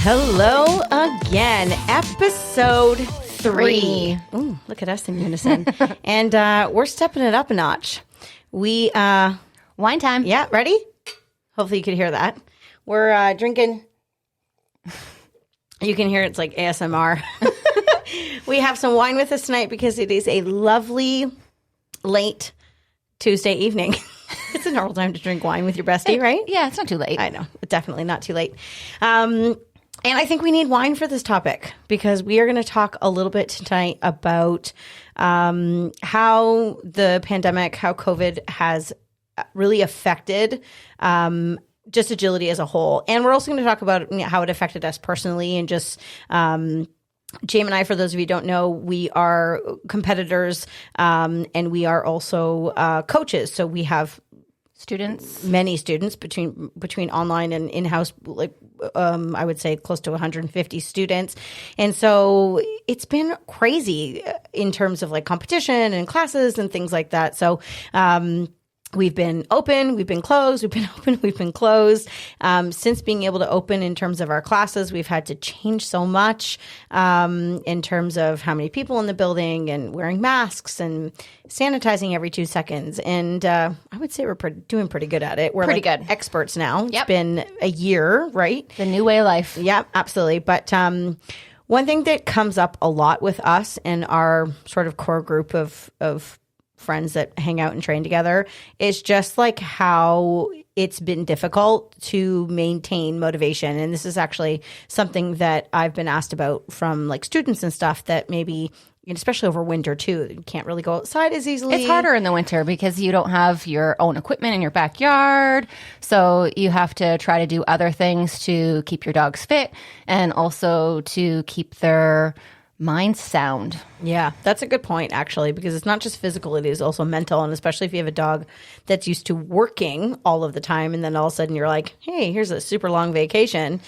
Hello again, episode 3. Ooh, look at us in unison. And we're stepping it up a notch. We, wine time. Yeah, ready? Hopefully you could hear that. We're drinking. You can hear it's like ASMR. We have some wine with us tonight because it is a lovely late Tuesday evening. It's a normal time to drink wine with your bestie, right? Yeah, it's not too late. I know. Definitely not too late. And I think we need wine for this topic because we are going to talk a little bit tonight about how the pandemic, how COVID has really affected just agility as a whole. And we're also going to talk about how it affected us personally and just James and I, for those of you who don't know, we are competitors and we are also coaches. So we have many students between online and in-house, like I would say close to 150 students. And so it's been crazy in terms of like competition and classes and things like that. So we've been open, we've been closed, we've been open, we've been closed. Since being able to open in terms of our classes, we've had to change so much in terms of how many people in the building and wearing masks and sanitizing every 2 seconds. And I would say we're doing pretty good at it. We're pretty like good experts now. Yep. It's been a year, right? The new way of life. Yeah, absolutely. But one thing that comes up a lot with us and our sort of core group of friends that hang out and train together is just like how it's been difficult to maintain motivation. And this is actually something that I've been asked about from like students and stuff that maybe, especially over winter too, you can't really go outside as easily. It's harder in the winter because you don't have your own equipment in your backyard. So you have to try to do other things to keep your dogs fit and also to keep their minds sound. Yeah, that's a good point, actually, because it's not just physical, it is also mental. And especially if you have a dog that's used to working all of the time and then all of a sudden you're like, hey, here's a super long vacation,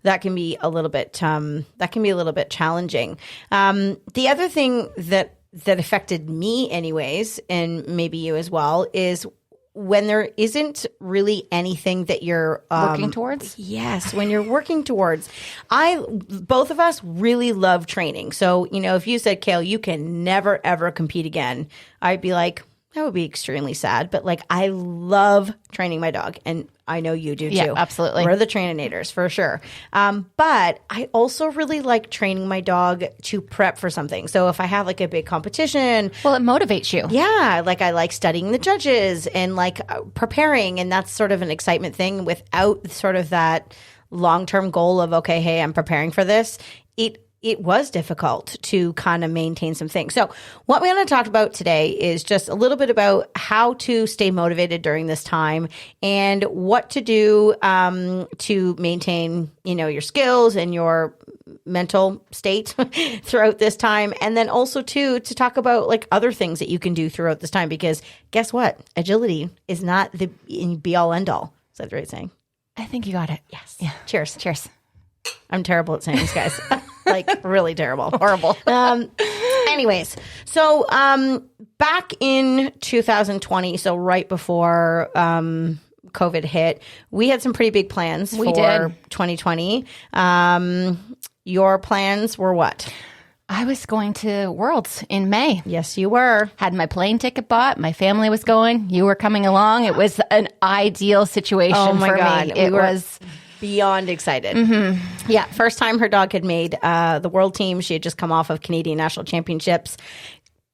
that can be a little bit challenging. The other thing that affected me anyways, and maybe you as well, is when there isn't really anything that you're working towards? Yes, when you're working towards. Both of us really love training. So, if you said, Kayl, you can never, ever compete again, I'd be like, that would be extremely sad. But like, I love training my dog. And I know you do too. Yeah, absolutely. We're the trainators for sure. But I also really like training my dog to prep for something. So if I have like a big competition. Well, it motivates you. Yeah. Like I like studying the judges and like preparing. And that's sort of an excitement thing without sort of that long-term goal of, okay, hey, I'm preparing for this. It was difficult to kind of maintain some things. So what we're going to talk about today is just a little bit about how to stay motivated during this time and what to do to maintain, your skills and your mental state throughout this time. And then also to talk about like other things that you can do throughout this time, because guess what? Agility is not the be all end all. Is that the right saying? I think you got it. Yes. Yeah. Cheers. Cheers. I'm terrible at saying this, guys. Like really terrible. Horrible. Anyways, so back in 2020, so right before COVID hit, we had some pretty big plans for 2020. Your plans were what? I was going to Worlds in May. Yes, you were. Had my plane ticket bought. My family was going. You were coming along. It was an ideal situation for me. It was beyond excited. Mm-hmm. Yeah, first time her dog had made the world team. She had just come off of Canadian National Championships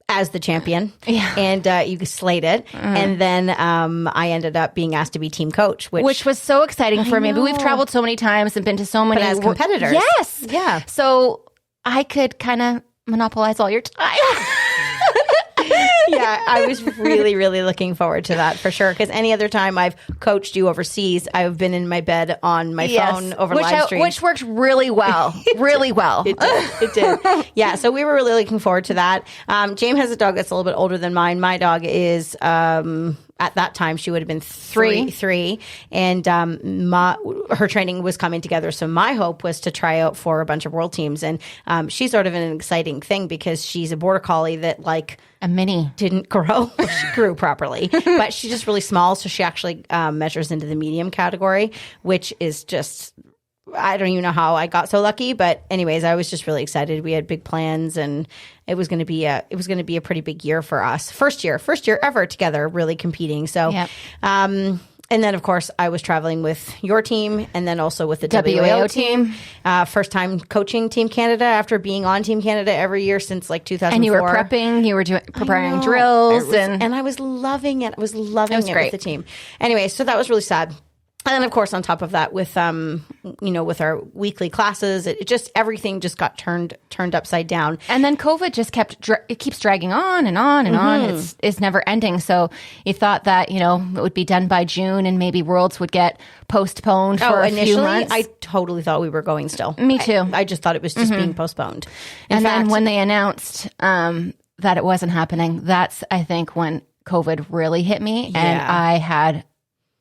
as the champion. Yeah. And you slayed it. And then I ended up being asked to be team coach, which was so exciting for me. But we've traveled so many times and been to so many as competitors. Yes. Yeah. So I could kind of monopolize all your time. Yeah, I was really, really looking forward to that for sure. Because any other time I've coached you overseas, I've been in my bed on my phone over live stream. Which worked really well. Really well. It did. Yeah, so we were really looking forward to that. James has a dog that's a little bit older than mine. My dog is at that time, she would have been three. And her training was coming together. So my hope was to try out for a bunch of world teams. And she's sort of an exciting thing because she's a border collie that like a mini didn't grow. She grew properly, but she's just really small. So she actually measures into the medium category, which is just I don't even know how I got so lucky, but anyways, I was just really excited. We had big plans, and it was going to be a pretty big year for us. First year ever together, really competing. So, Yep. And then, of course, I was traveling with your team and then also with the WAO WAO team. First time coaching Team Canada after being on Team Canada every year since like 2004. And you were prepping, you were preparing drills. And I was loving it. I was loving it with the team. Anyway, so that was really sad. And then, of course, on top of that, with with our weekly classes, it just everything just got turned upside down. And then COVID just it keeps dragging on and on and on. It's never ending. So you thought that it would be done by June, and maybe Worlds would get postponed for a few months. I totally thought we were going still. Me too. I just thought it was just being postponed. Then when they announced that it wasn't happening, that's I think when COVID really hit me, and I had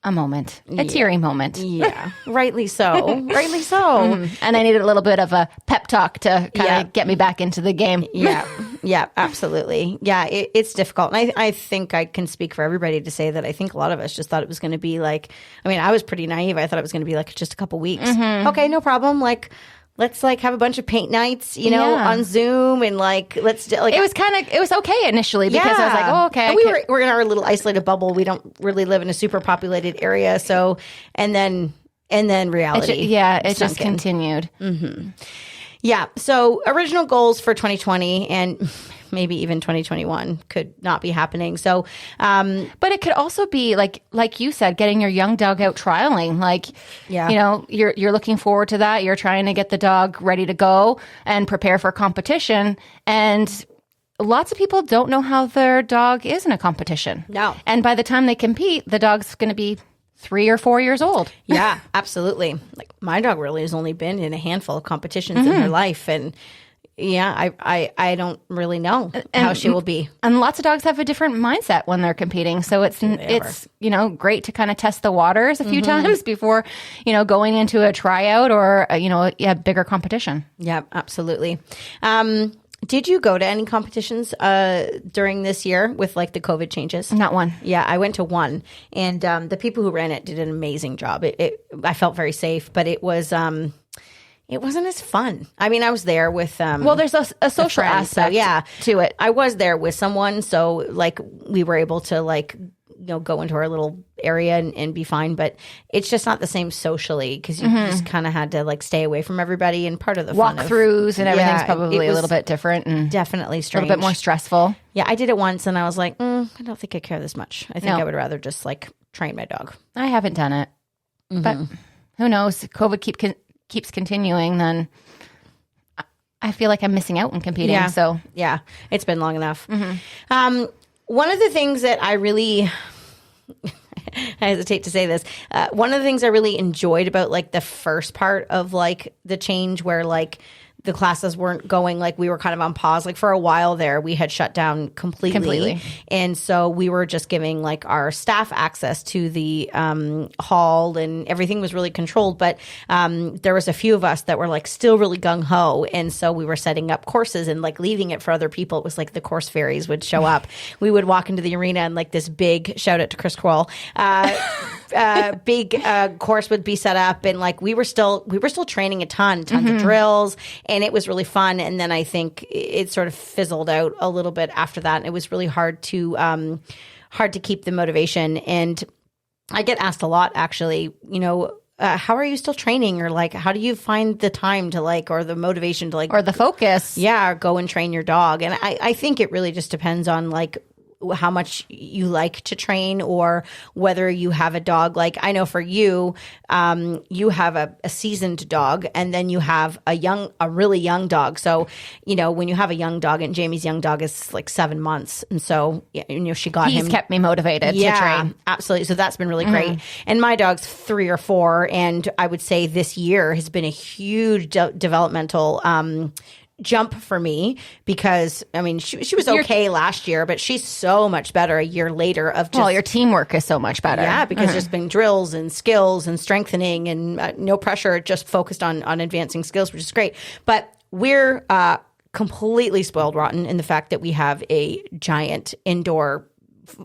a moment, a teary moment. Yeah, rightly so. Rightly so. And I needed a little bit of a pep talk to kind of get me back into the game. Yeah, absolutely. Yeah, it's difficult. And I think I can speak for everybody to say that I think a lot of us just thought it was going to be like, I was pretty naive. I thought it was going to be like just a couple weeks. Okay, no problem. Like, let's have a bunch of paint nights, on Zoom, and let's do, it was okay initially because I was like, oh, okay. And we're in our little isolated bubble. We don't really live in a super populated area. So, and then reality. It just continued. Yeah. So original goals for 2020 and maybe even 2021 could not be happening. So, but it could also be like you said, getting your young dog out trialing. You're looking forward to that. You're trying to get the dog ready to go and prepare for competition. And lots of people don't know how their dog is in a competition. No. And by the time they compete, the dog's going to be 3 or 4 years old. Yeah, absolutely. Like my dog really has only been in a handful of competitions in her life. And I don't really know how she will be. And lots of dogs have a different mindset when they're competing. So it's great to kind of test the waters a few times before, going into a tryout or, a bigger competition. Yeah, absolutely. Did you go to any competitions during this year with the COVID changes? Not one. Yeah, I went to one, and the people who ran it did an amazing job. I felt very safe, but it wasn't as fun. I was there with there's a social aspect to it. I was there with someone, so we were able to go into our little area and be fine, but it's just not the same socially because you just kind of had to stay away from everybody, and part of the walkthroughs and everything's probably a little bit different and definitely strange, a little bit more stressful. Yeah, I did it once and I was like, I don't think I care this much. I think I would rather just train my dog. I haven't done it, but who knows? COVID keeps continuing, then I feel like I'm missing out on competing. Yeah. So yeah, it's been long enough. One of the things that I really, I hesitate to say this, one of the things I really enjoyed about the first part of the change where the classes weren't going, we were kind of on pause. For a while there, we had shut down completely. And so we were just giving our staff access to the hall, and everything was really controlled. But there was a few of us that were still really gung ho. And so we were setting up courses and leaving it for other people. It was the course fairies would show up. We would walk into the arena and this big, shout out to Chris Kroll, big course would be set up. And we were still training tons of drills. And it was really fun. And then I think it sort of fizzled out a little bit after that. And it was really hard to keep the motivation. And I get asked a lot, actually, how are you still training? Or how do you find the time to or the motivation to or the focus? Yeah, go and train your dog. And I think it really just depends on how much you like to train or whether you have a dog. I know for you, you have a seasoned dog and then you have a really young dog. So, when you have a young dog, and Jamie's young dog is 7 months. And so, she got him. He's kept me motivated to train. Absolutely. So that's been really great. And my dog's 3 or 4. And I would say this year has been a huge developmental jump for me because she was okay last year, but she's so much better a year later of just your teamwork is so much better. Yeah, because there's been drills and skills and strengthening and no pressure, just focused on advancing skills, which is great. But we're completely spoiled rotten in the fact that we have a giant indoor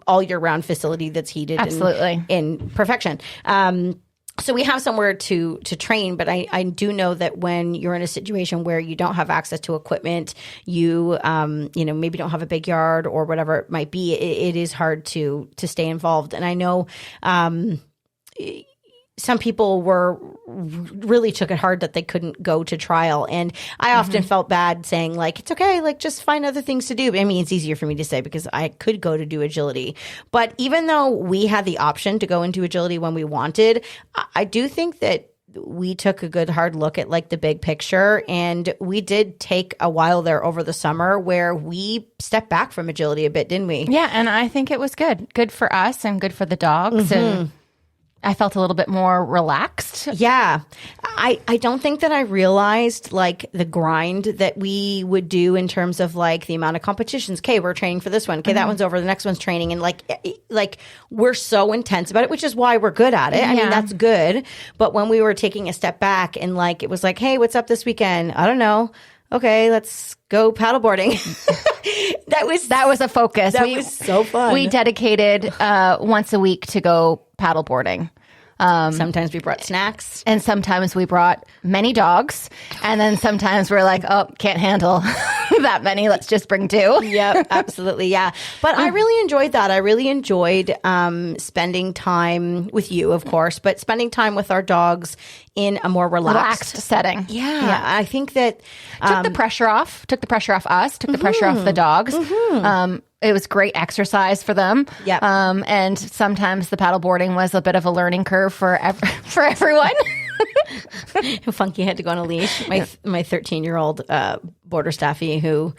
all year round facility that's heated absolutely in perfection. so we have somewhere to train, but I do know that when you're in a situation where you don't have access to equipment, you maybe don't have a big yard or whatever it might be, it is hard to stay involved. And I know some people really took it hard that they couldn't go to trial. And I often felt bad saying like, it's okay, like just find other things to do. I mean, it's easier for me to say because I could go to do agility. But even though we had the option to go into agility when we wanted, I do think that we took a good hard look at like the big picture, and we did take a while there over the summer where we stepped back from agility a bit, didn't we? Yeah. And I think it was good for us and good for the dogs. And I felt a little bit more relaxed. Yeah. I don't think that I realized like the grind that we would do in terms of like the amount of competitions. Okay, we're training for this one. Okay, that one's over. The next one's training. And like we're so intense about it, which is why we're good at it. I mean, that's good. But when we were taking a step back and like, it was like, hey, what's up this weekend? I don't know. Okay, let's go paddleboarding. That was a focus. That was so fun. We dedicated once a week to go paddleboarding. Sometimes we brought snacks. And sometimes we brought many dogs. And then sometimes we're like, oh, can't handle that many. Let's just bring 2. Yep, absolutely. Yeah. But I really enjoyed that. I really enjoyed spending time with you, of course, but spending time with our dogs in a more relaxed setting. Yeah. I think that took the pressure off us, took the pressure off the dogs. It was great exercise for them. Yeah. And sometimes the paddleboarding was a bit of a learning curve for everyone. Funky had to go on a leash. My 13-year-old border staffy who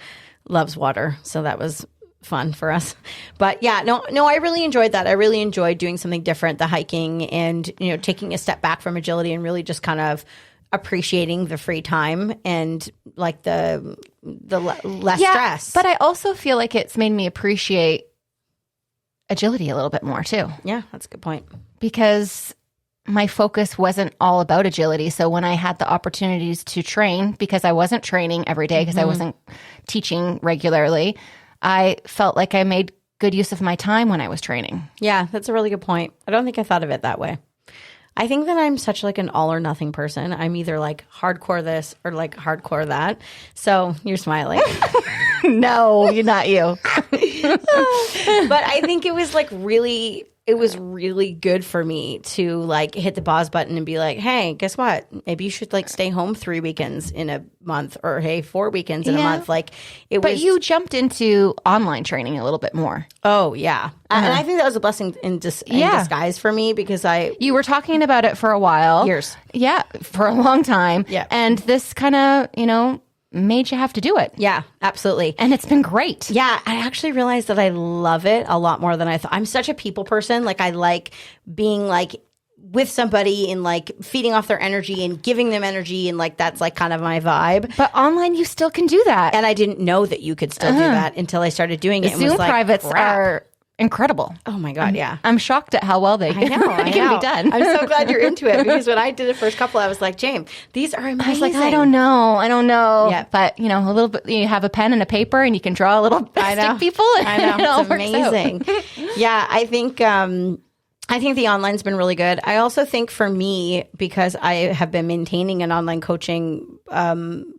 loves water, so that was fun for us. But yeah, no, I really enjoyed that. I really enjoyed doing something different, the hiking, and taking a step back from agility and really just kind of appreciating the free time and like the less stress. But I also feel like it's made me appreciate agility a little bit more too. Yeah, that's a good point. Because my focus wasn't all about agility. So when I had the opportunities to train, because I wasn't training every day, because I wasn't teaching regularly, I felt like I made good use of my time when I was training. Yeah, that's a really good point. I don't think I thought of it that way. I think that I'm such like an all or nothing person. I'm either like hardcore this or like hardcore that. So you're smiling. No, you're not you. But I think it was like really good for me to like hit the pause button and be like, hey, guess what? Maybe you should like stay home 3 weekends in a month, or hey, 4 weekends in a month. Like But you jumped into online training a little bit more. Oh yeah. And I think that was a blessing in disguise for me, because you were talking about it for a while. Years. Yeah, for a long time. Yeah. And this kind of, made you have to do it. Yeah, absolutely. And it's been great. Yeah, I actually realized that I love it a lot more than I thought. I'm such a people person. Like I like being like with somebody and like feeding off their energy and giving them energy, and like that's like kind of my vibe. But online you still can do that. And I didn't know that you could still do that until I started doing it. Zoom privates are incredible. Oh my God, yeah. I'm shocked at how well they can be done. I'm so glad you're into it, because when I did the first couple, I was like, James, these are amazing. I was like, I don't know. Yeah. But, a little bit, you have a pen and a paper and you can draw a little stick people. I know. It's amazing. Yeah, I think the online's been really good. I also think for me, because I have been maintaining an online coaching, whatever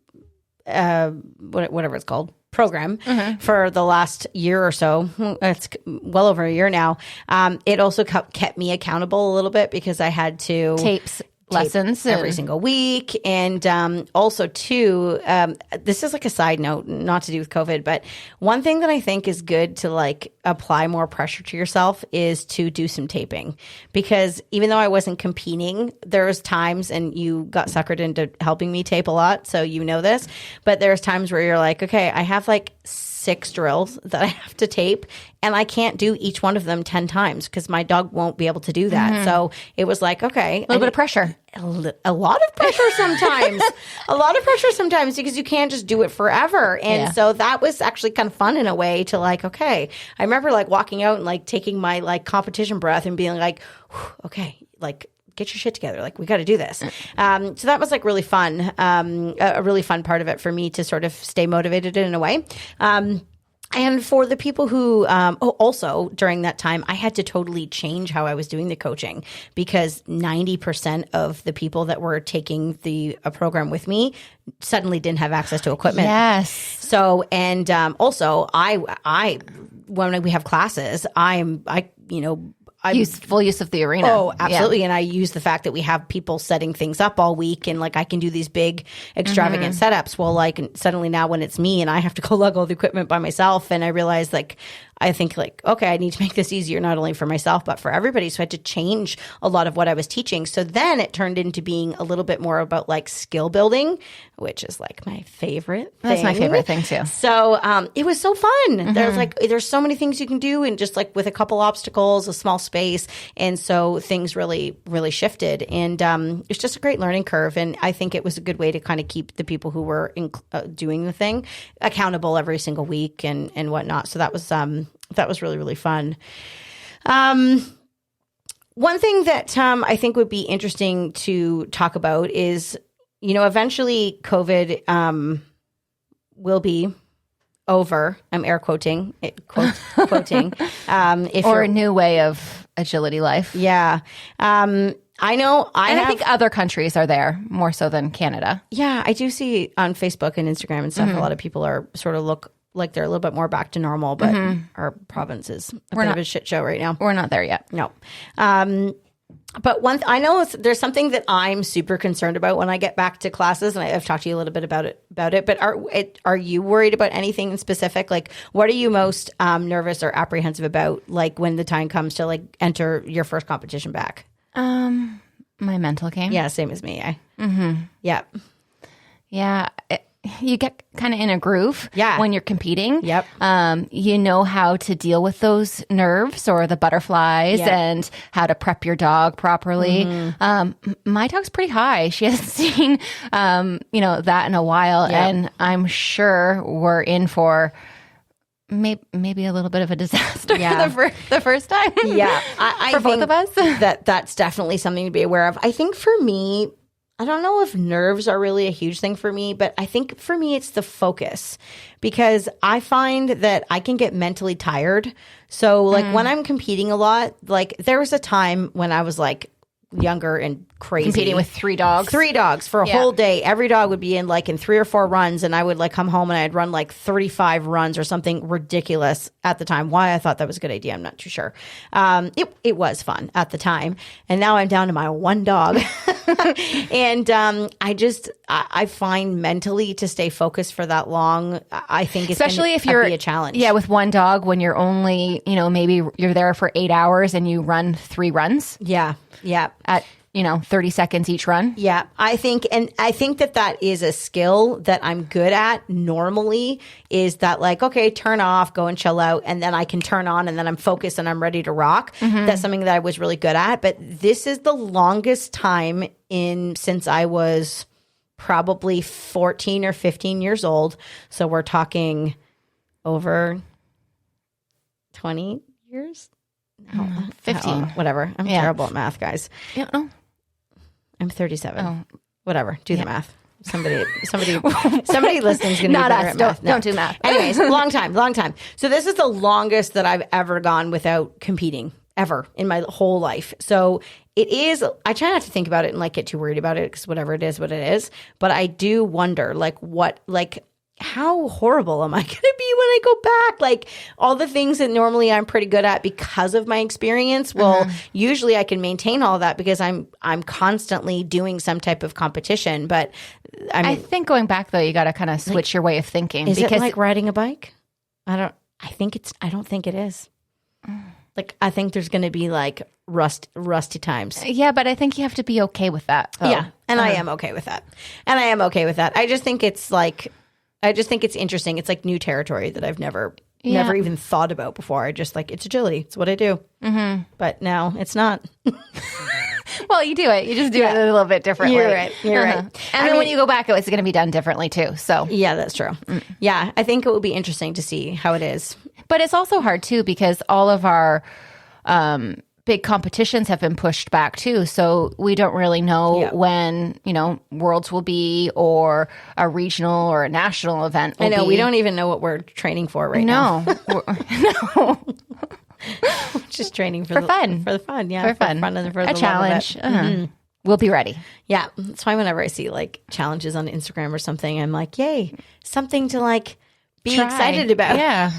it's called, program for the last year or so. It's well over a year now. It also kept me accountable a little bit, because I had to tape lessons every single week. And also too, this is like a side note, not to do with COVID, but one thing that I think is good to like apply more pressure to yourself is to do some taping. Because even though I wasn't competing, there was times, and you got suckered into helping me tape a lot, so you know this, but there's times where you're like, okay, I have like 6 drills that I have to tape, and I can't do each one of them 10 times because my dog won't be able to do that. So it was like, okay. A little bit of pressure. A lot of pressure sometimes. A lot of pressure sometimes, because you can't just do it forever. And so that was actually kind of fun in a way to like, okay. I remember like walking out and like taking my like competition breath and being like, okay, like get your shit together. Like, we got to do this. So that was like really fun, a really fun part of it for me to sort of stay motivated in a way. And for the people who, also during that time, I had to totally change how I was doing the coaching because 90% of the people that were taking a program with me suddenly didn't have access to equipment. Yes. So, and also I when we have classes, Full use of the arena. Oh, absolutely. Yeah. And I use the fact that we have people setting things up all week and like I can do these big extravagant setups. Well, like suddenly now when it's me and I have to go lug all the equipment by myself and I realize like I think like, okay, I need to make this easier not only for myself but for everybody. So I had to change a lot of what I was teaching. So then it turned into being a little bit more about like skill building, which is like my favorite thing. That's my favorite thing too. So it was so fun. There's so many things you can do and just like with a couple obstacles, a small space. And so things really, really shifted. And it's just a great learning curve. And I think it was a good way to kind of keep the people who were doing the thing accountable every single week and whatnot. So that was really, really fun. One thing that I think would be interesting to talk about is, eventually COVID will be over. I'm air quoting. Quoting. Or a new way of agility life. Yeah. I know. I think other countries are there more so than Canada. Yeah, I do see on Facebook and Instagram and stuff, a lot of people are sort of look like they're a little bit more back to normal, but our province is a bit of a shit show right now. We're not there yet. No. But I know there's something that I'm super concerned about when I get back to classes, and I've talked to you a little bit about it. But are you worried about anything in specific? Like, what are you most nervous or apprehensive about? Like when the time comes to like enter your first competition back? My mental game. Yeah, same as me. Yeah. Yeah. You get kind of in a groove when you're competing. Yep. You know how to deal with those nerves or the butterflies and how to prep your dog properly. My dog's pretty high. She hasn't seen, that in a while. And I'm sure we're in for maybe a little bit of a disaster the first time. Yeah. I for both of us. That's definitely something to be aware of. I think for me, I don't know if nerves are really a huge thing for me, but I think for me it's the focus because I find that I can get mentally tired. So like when I'm competing a lot, like there was a time when I was like younger and crazy. Competing with 3 dogs. 3 dogs for a whole day. Every dog would be in 3 or 4 runs and I would like come home and I'd run like 35 runs or something ridiculous at the time. Why I thought that was a good idea, I'm not too sure. It was fun at the time. And now I'm down to my 1 dog. And I find mentally to stay focused for that long, I think it's especially if you're be a challenge. Yeah, with 1 dog when you're only, maybe you're there for 8 hours and you run 3 runs. Yeah. Yeah. At 30 seconds each run. Yeah, I think that is a skill that I'm good at normally is that like, okay, turn off, go and chill out, and then I can turn on and then I'm focused and I'm ready to rock. That's something that I was really good at. But this is the longest time since I was probably 14 or 15 years old. So we're talking over 20 years? No, 15. Whatever. I'm terrible at math, guys. Yeah, no. I'm 37. Oh. Whatever. Do the math. Somebody listening is going to be better at math. Don't do math. Anyways, long time. So this is the longest that I've ever gone without competing, ever, in my whole life. So it is, I try not to think about it and get too worried about it because whatever it is, what it is. But I do wonder, how horrible am I going to be when I go back? Like all the things that normally I'm pretty good at because of my experience. Well, usually I can maintain all that because I'm constantly doing some type of competition. But I think going back though, you got to kind of switch your way of thinking. Is it like riding a bike? I don't think it is. I think there's going to be rusty times. Yeah, but I think you have to be okay with that. Though. Yeah, and I am okay with that. I just think it's interesting. It's like new territory that I've never even thought about before. I just it's agility. It's what I do. But now it's not. Well, you do it. You just do it a little bit differently. You're right. And then when you go back, it's going to be done differently too. So yeah, that's true. Yeah, I think it will be interesting to see how it is. But it's also hard too because all of our big competitions have been pushed back too. So we don't really know when, Worlds will be, or a regional or a national event will I know. be. We don't even know what we're training for now. No. Just training for fun. For the fun, yeah. For fun. And for a the challenge. Love of it. We'll be ready. Yeah. That's why whenever I see like challenges on Instagram or something, I'm like, yay, something to like be excited about. Yeah.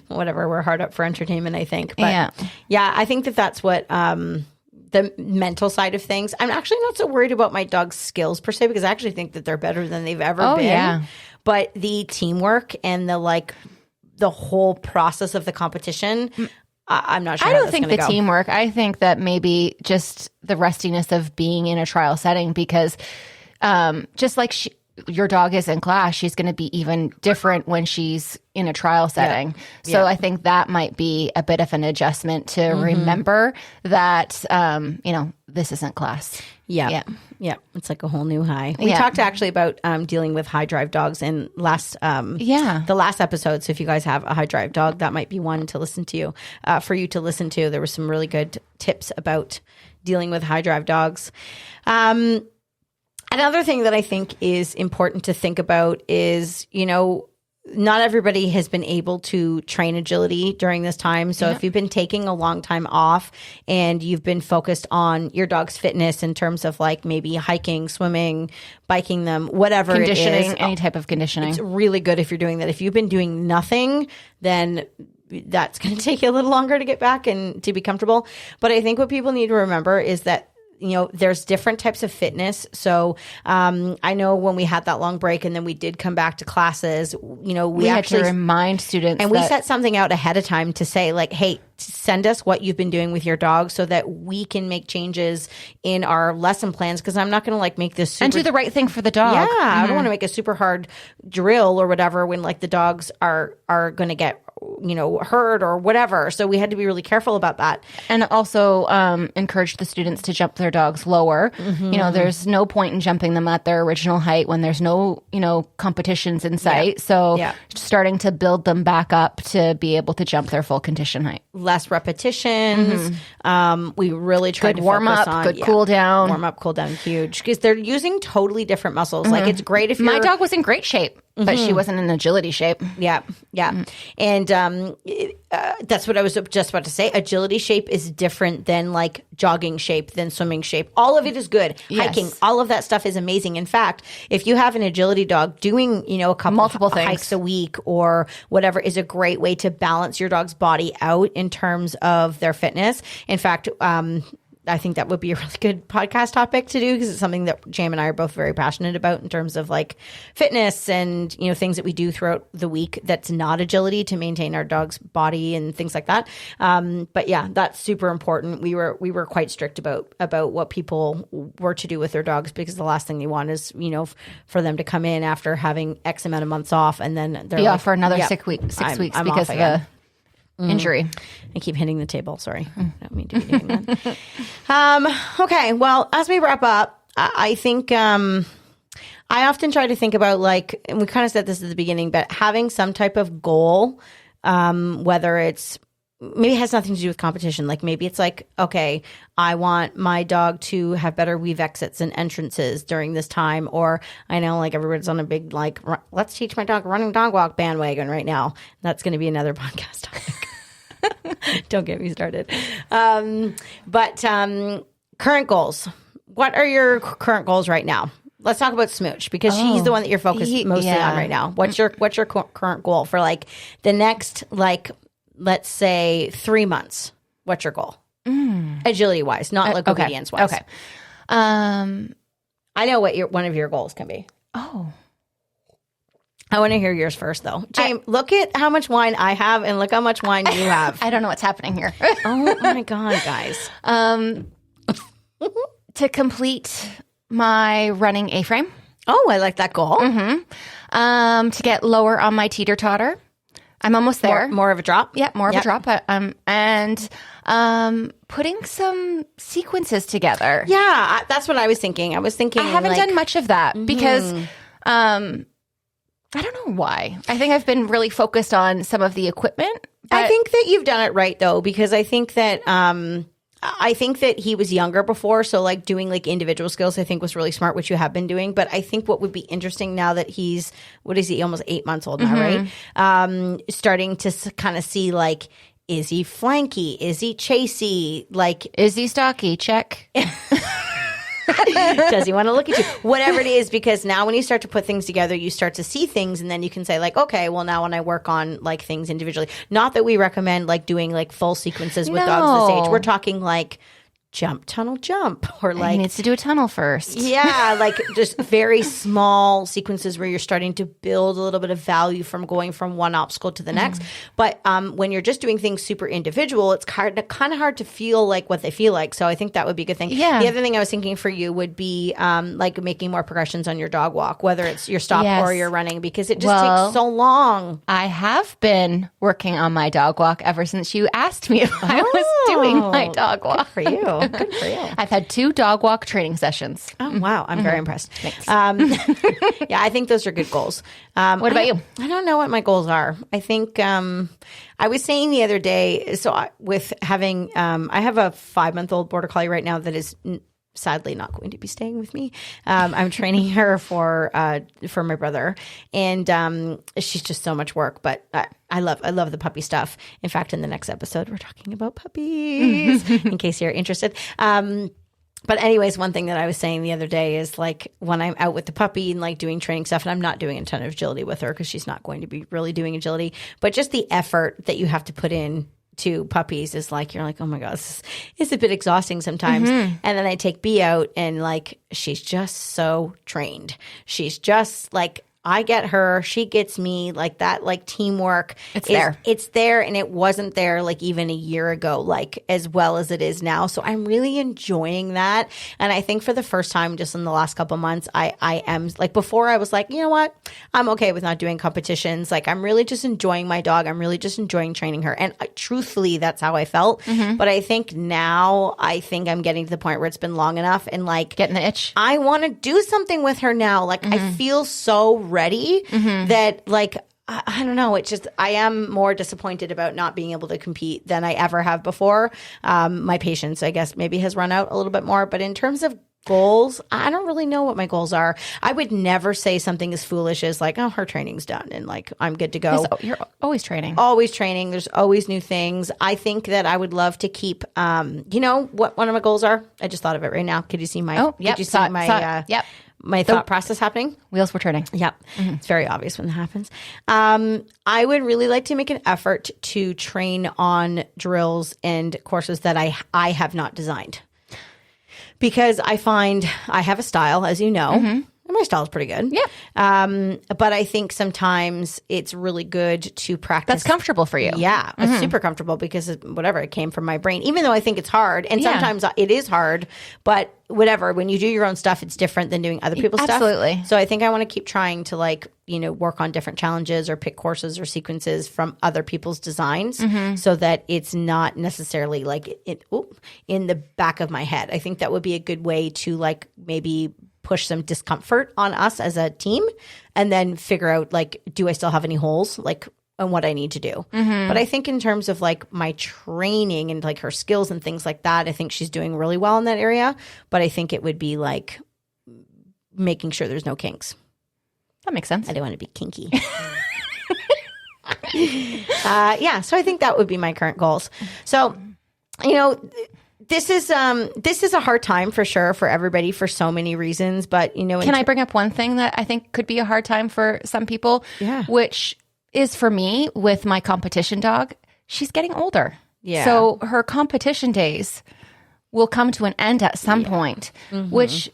Whatever. We're hard up for entertainment, I think. But yeah, I think that's what the mental side of things. I'm actually not so worried about my dog's skills per se, because I actually think that they're better than they've ever been. Yeah. But the teamwork and the whole process of the competition, I'm not sure. I how don't that's think gonna the go. teamwork. I think that maybe just the rustiness of being in a trial setting, because just like your dog is in class, she's going to be even different when she's in a trial setting. So I think that might be a bit of an adjustment to remember that, this isn't class. Yeah. It's like a whole new high. We talked actually about dealing with high drive dogs in the last episode. So if you guys have a high drive dog, that might be one to listen to, for you to listen to. There were some really good tips about dealing with high drive dogs. Another thing that I think is important to think about is, not everybody has been able to train agility during this time. So if you've been taking a long time off and you've been focused on your dog's fitness in terms of like maybe hiking, swimming, biking them, whatever Conditioning, it is, any type of conditioning. it's really good if you're doing that. If you've been doing nothing, then that's going to take you a little longer to get back and to be comfortable. But I think what people need to remember is that there's different types of fitness. So I know when we had that long break and then we did come back to classes, we had actually to remind students, and we set something out ahead of time to say like, hey, send us what you've been doing with your dog so that we can make changes in our lesson plans, because I'm not going to like make this and do the right thing for the dog. Yeah, I don't want to make a super hard drill or whatever when like the dogs are going to get hurt or whatever. So we had to be really careful about that. And also encourage the students to jump their dogs lower. There's no point in jumping them at their original height when there's no, competitions in sight. So starting to build them back up to be able to jump their full condition height. Less repetitions. We really tried Good to warm focus up, on good cool down. Warm up, cool down, huge, because they're using totally different muscles. Like it's great if my dog was in great shape, but she wasn't in agility shape. Yeah. And that's what I was just about to say. Agility shape is different than like jogging shape, than swimming shape. All of it is good. Yes. Hiking, all of that stuff is amazing. In fact, if you have an agility dog, doing, a couple multiple things, hikes a week or whatever is a great way to balance your dog's body out in terms of their fitness. In fact, I think that would be a really good podcast topic to do, because it's something that Jam and I are both very passionate about in terms of like fitness and, things that we do throughout the week that's not agility to maintain our dog's body and things like that. But yeah, that's super important. We were quite strict about what people were to do with their dogs, because the last thing they want is, for them to come in after having X amount of months off and then they're be off for another 6 weeks I'm because of a injury. I keep hitting the table. Sorry. I don't mean to be doing that. Okay. Well, as we wrap up, I think I often try to think about like, and we kind of said this at the beginning, but having some type of goal, whether it's maybe it has nothing to do with competition. Like maybe it's like, okay, I want my dog to have better weave exits and entrances during this time. Or I know like everybody's on a big, like, let's teach my dog running dog walk bandwagon right now. That's going to be another podcast topic. Don't get me started. But current goals. What are your current goals right now? Let's talk about Smooch, because he's the one that you're focused mostly on right now. What's your current goal for like the next, like, let's say 3 months? What's your goal? Agility wise, not like obedience wise. Okay. I know what one of your goals can be. Oh. I want to hear yours first, though. James, look at how much wine I have and look how much wine you have. I don't know what's happening here. Oh, my God, guys. To complete my running A-frame. Oh, I like that goal. To get lower on my teeter-totter. I'm almost there. More of a drop? Yeah, more of a drop. And putting some sequences together. Yeah, that's what I was thinking. I haven't done much of that because I don't know why. I think I've been really focused on some of the equipment. I think that you've done it right though, because I think that he was younger before, so like doing like individual skills I think was really smart, which you have been doing. But I think what would be interesting now that he's, what is he, almost 8 months old now, right? Starting to kind of see like, is he flanky? Is he chasey? Like, is he stocky? Check. Does he want to look at you? Whatever it is, because now when you start to put things together, you start to see things, and then you can say like, okay, well now when I work on like things individually, not that we recommend like doing like full sequences with dogs this age. We're talking like jump, tunnel, jump, or like he needs to do a tunnel first. Yeah, like just very small sequences where you're starting to build a little bit of value from going from one obstacle to the next. But when you're just doing things super individual, it's kind of hard to feel like what they feel like. So I think that would be a good thing. Yeah. The other thing I was thinking for you would be like making more progressions on your dog walk, whether it's your stop or your running, because it just takes so long. I have been working on my dog walk ever since you asked me if I was doing my dog walk. Good for you. Good for you. I've had 2 dog walk training sessions. Oh, wow. I'm very impressed. Thanks. Yeah, I think those are good goals. What about you? I don't know what my goals are. I think I was saying the other day, with having, I have a 5-month-old border collie right now that is sadly not going to be staying with me. I'm training her for my brother, and she's just so much work. But I love the puppy stuff. In fact, in the next episode, we're talking about puppies. In case you're interested. But anyways, one thing that I was saying the other day is like when I'm out with the puppy and like doing training stuff, and I'm not doing a ton of agility with her because she's not going to be really doing agility, but just the effort that you have to put in to puppies is like, you're like, oh my God, this is a bit exhausting sometimes. And then I take B out and like, she's just so trained. She's just like, I get her, she gets me, like that, like teamwork. It's there. It's there, and it wasn't there like even a year ago, like as well as it is now. So I'm really enjoying that. And I think for the first time just in the last couple of months, I am like, before I was like, you know what? I'm okay with not doing competitions. Like I'm really just enjoying my dog. I'm really just enjoying training her. And truthfully, that's how I felt. But I think now, I think I'm getting to the point where it's been long enough and like getting the itch. I want to do something with her now. Like I feel so ready that like I don't know, it's just I am more disappointed about not being able to compete than I ever have before. My patience, I guess, maybe has run out a little bit more, but in terms of goals, I don't really know what my goals are. I would never say something as foolish as like, oh, her training's done and like I'm good to go. You're always training. Always training. There's always new things. I think that I would love to keep, you know what one of my goals are? I just thought of it right now. Could you see my, yep. Did you see my thought process happening? Wheels were turning. Yep. It's very obvious when that happens. I would really like to make an effort to train on drills and courses that I have not designed. Because I find I have a style, as you know. And my style is pretty good. Yeah. But I think sometimes it's really good to practice. That's comfortable for you. Yeah. It's super comfortable because it came from my brain, even though I think it's hard. And sometimes it is hard, but whatever, when you do your own stuff, it's different than doing other people's stuff. Absolutely. So I think I want to keep trying to like, you know, work on different challenges or pick courses or sequences from other people's designs so that it's not necessarily like in the back of my head. I think that would be a good way to like maybe push some discomfort on us as a team and then figure out like, do I still have any holes? Like, and what I need to do. But I think in terms of like my training and like her skills and things like that, I think she's doing really well in that area. But I think it would be like making sure there's no kinks. That makes sense. I don't want to be kinky. So I think that would be my current goals. So, you know, this is a hard time for sure for everybody for so many reasons. But, you know, can I bring up one thing that I think could be a hard time for some people? Yeah. Which is for me with my competition dog. She's getting older. Yeah. So her competition days will come to an end at some point, which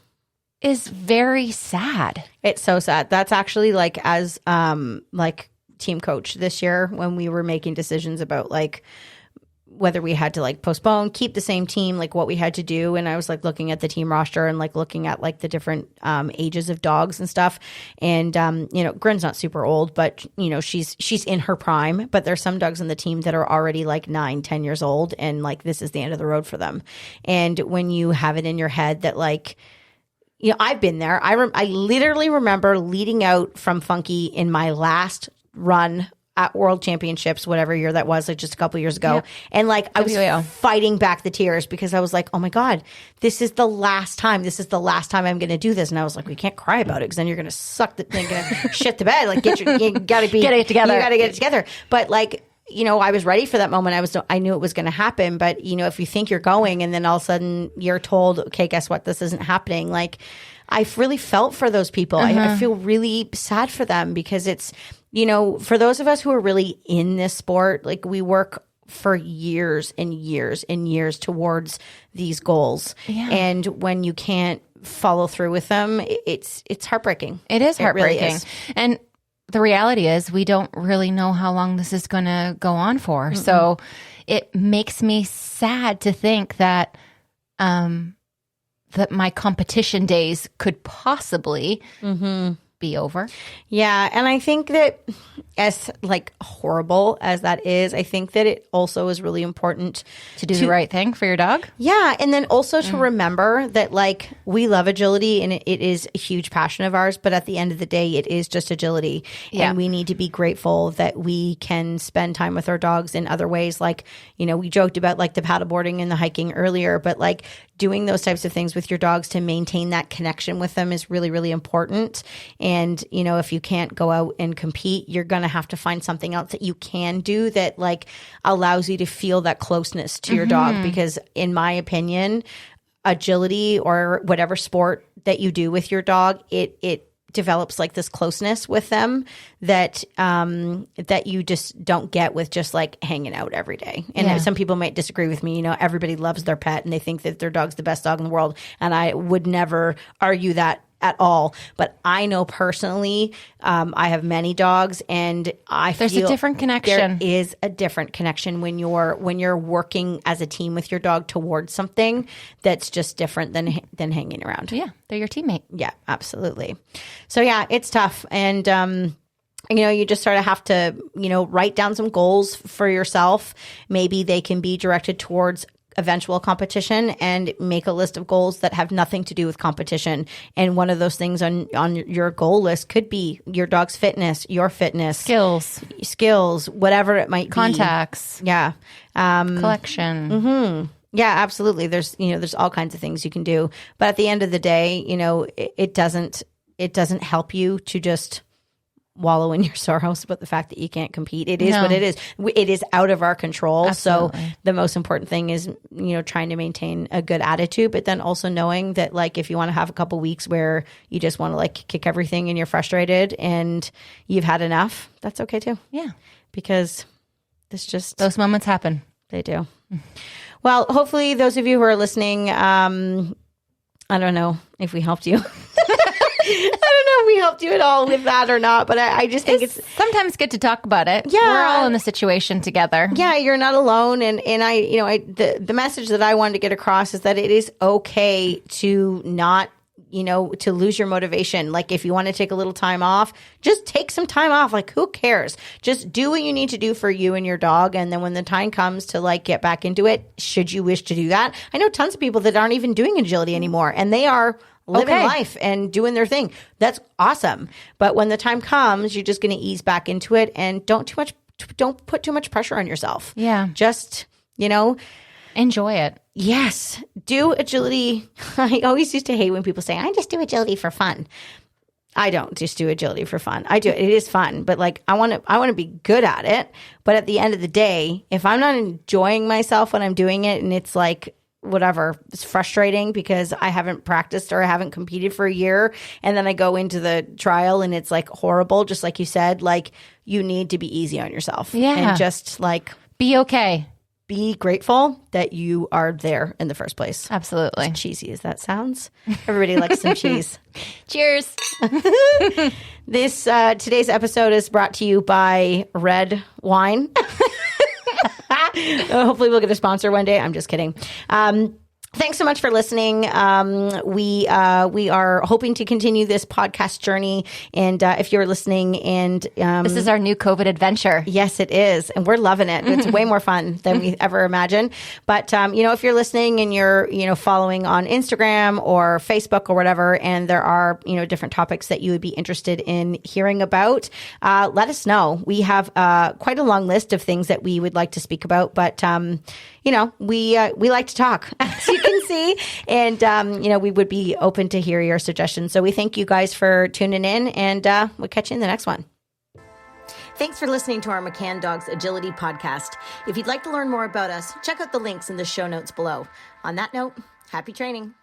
is very sad. It's so sad. That's actually like as like team coach this year when we were making decisions about like whether we had to like postpone, keep the same team, like what we had to do. And I was like looking at the team roster and like looking at like the different ages of dogs and stuff. And, you know, Grin's not super old, but you know, she's in her prime, but there's some dogs in the team that are already like 9-10 years old. And like, this is the end of the road for them. And when you have it in your head that like, I've been there. I literally remember leading out from Funky in my last run at World Championships, whatever year that was, like just a couple years ago. Yep. And like I was WAO. fighting back the tears because I was like, oh my God, this is the last time. This is the last time I'm going to do this. And I was like, we can't cry about it because then you're going to suck the thing, going to shit the bed. Like you got to Get it together. You got to get it together. But like, I was ready for that moment. I knew it was going to happen. But, if you think you're going and then all of a sudden you're told, okay, guess what? This isn't happening. Like, I've really felt for those people. I feel really sad for them because it's, for those of us who are really in this sport, like we work for years and years and years towards these goals. Yeah. And when you can't follow through with them, it's heartbreaking. It is heartbreaking. It really is. And the reality is we don't really know how long this is going to go on for. Mm-mm. So it makes me sad to think that that my competition days could possibly be over. Yeah. And I think that as like horrible as that is, I think that it also is really important to do the right thing for your dog. Yeah. And then also to remember that like we love agility and it is a huge passion of ours, but at the end of the day, it is just agility. Yeah. And we need to be grateful that we can spend time with our dogs in other ways. Like, we joked about like the paddleboarding and the hiking earlier, but like doing those types of things with your dogs to maintain that connection with them is really, really important. And, if you can't go out and compete, you're going to have to find something else that you can do that like allows you to feel that closeness to your dog. Because in my opinion, agility or whatever sport that you do with your dog, it develops like this closeness with them that that you just don't get with just like hanging out every day. And some people might disagree with me. Everybody loves their pet and they think that their dog's the best dog in the world. And I would never argue that at all. But I know personally, I have many dogs and there's a different connection. There is a different connection when you're working as a team with your dog towards something that's just different than hanging around. Yeah. They're your teammate. Yeah, absolutely. So yeah, it's tough. And, you just sort of have to, write down some goals for yourself. Maybe they can be directed towards eventual competition and make a list of goals that have nothing to do with competition. And one of those things on your goal list could be your dog's fitness, your fitness, skills, whatever it might be. Contacts. Yeah. Collection. Mm-hmm. Yeah, absolutely. There's all kinds of things you can do. But at the end of the day, it doesn't help you to just wallow in your sorrows about the fact that you can't compete. It is what it is. It is out of our control. Absolutely. So the most important thing is, trying to maintain a good attitude, but then also knowing that like, if you want to have a couple weeks where you just want to like kick everything and you're frustrated and you've had enough, that's okay too. Yeah. Because it's just... those moments happen. They do. Well, hopefully those of you who are listening, I don't know if we helped you. I don't know if we helped you at all with that or not, but I just think it's sometimes good to talk about it. Yeah. We're all in the situation together. Yeah, you're not alone. And the message that I wanted to get across is that it is okay to not, to lose your motivation. Like if you want to take a little time off, just take some time off. Like who cares? Just do what you need to do for you and your dog. And then when the time comes to like get back into it, should you wish to do that? I know tons of people that aren't even doing agility anymore and they are living life and doing their thing. That's awesome. But when the time comes, you're just going to ease back into it and don't put too much pressure on yourself. Yeah. Just, enjoy it. Yes. Do agility. I always used to hate when people say, I just do agility for fun. I don't just do agility for fun. I do it. It is fun, but like I want to be good at it. But at the end of the day, if I'm not enjoying myself when I'm doing it and it's like, whatever, it's frustrating because I haven't practiced or I haven't competed for a year. And then I go into the trial and it's like horrible. Just like you said, like you need to be easy on yourself. Yeah. And just like be okay. Be grateful that you are there in the first place. Absolutely. As cheesy as that sounds. Everybody likes some cheese. Cheers. Today's episode is brought to you by Red Wine. Hopefully we'll get a sponsor one day. I'm just kidding. Thanks so much for listening. We are hoping to continue this podcast journey. And if you're listening and this is our new COVID adventure. Yes, it is. And we're loving it. It's way more fun than we ever imagined. But, if you're listening and you're, following on Instagram or Facebook or whatever, and there are, different topics that you would be interested in hearing about, let us know. We have quite a long list of things that we would like to speak about, but, we like to talk, as you can see, and, we would be open to hear your suggestions. So we thank you guys for tuning in, and we'll catch you in the next one. Thanks for listening to our McCann Dogs Agility Podcast. If you'd like to learn more about us, check out the links in the show notes below. On that note, happy training.